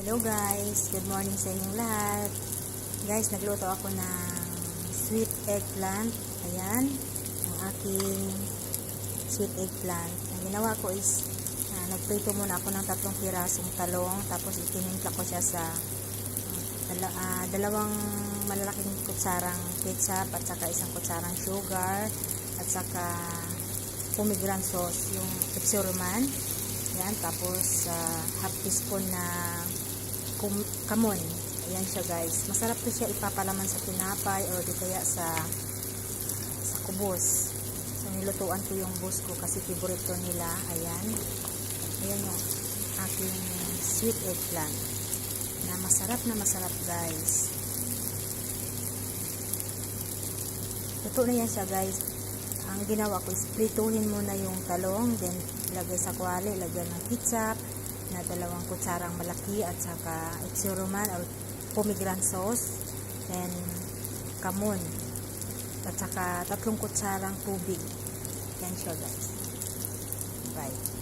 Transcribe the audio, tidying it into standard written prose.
Hello guys, good morning sa inyong lahat. Guys, nagluto ako ng sweet eggplant. Ayan, ang aking sweet eggplant. Ang ginawa ko is, nagprito muna ako ng 3 pirasong talong. Tapos itinimpla ko siya sa dalawang malalaking kutsarang ketchup at saka 1 kutsarang sugar at saka pomegranate sauce, yung Epsiroman. Ayan, tapos half teaspoon na kamon. Ayan siya guys. Masarap to siya ipapalaman sa tinapay or di kaya sa kubos. So nilutuan ko yung boss ko kasi favorito nila. Ayan. Ayan yung aking sweet eggplant. Na masarap guys. Luto na yan siya guys. Ang ginawa ko is prituhin muna yung talong, then lagay sa kwali, lagyan ng ketchup na 2 kutsarang malaki at saka Epsiroman or pomegranate sauce, then kamon at saka 3 kutsarang tubig. Yan siya guys. Bye.